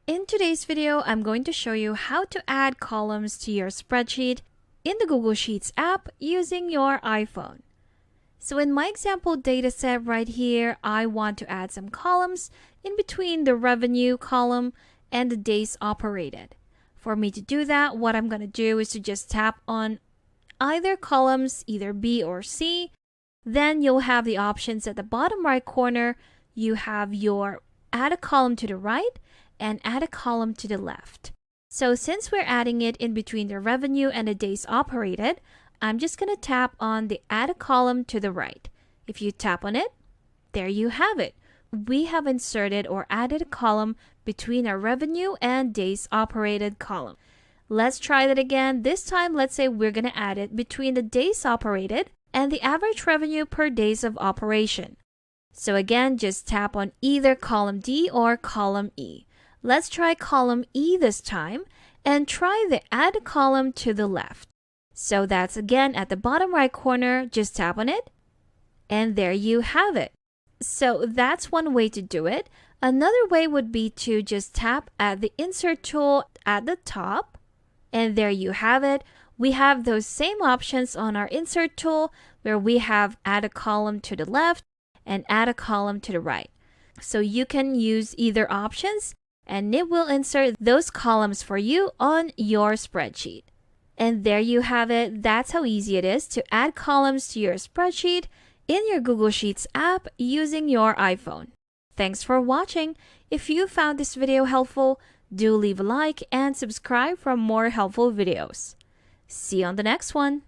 In today's video, I'm going to show you how to add columns to your spreadsheet in the Google Sheets app using your iPhone. So in my example dataset right here, I want to add some columns in between the revenue column and the days operated. For me to do that, what I'm going to do is to just tap on either columns, either B or C. Then you'll have the options at the bottom right corner. You have your add a column to the right and add a column to the left. So since we're adding it in between the revenue and the days operated, I'm just going to tap on the add a column to the right. If you tap on it, there you have it. We have inserted or added a column between our revenue and days operated column. Let's try that again. This time, let's say we're going to add it between the days operated and the average revenue per days of operation. So again, just tap on either column D or column E. Let's try column E this time and try the add a column to the left. So that's again at the bottom right corner, just tap on it and there you have it. So that's one way to do it. Another way would be to just tap at the insert tool at the top and there you have it. We have those same options on our insert tool where we have add a column to the left and add a column to the right. So you can use either options and it will insert those columns for you on your spreadsheet. And there you have it. That's how easy it is to add columns to your spreadsheet in your Google Sheets app using your iPhone. Thanks for watching. If you found this video helpful, do leave a like and subscribe for more helpful videos. See you on the next one.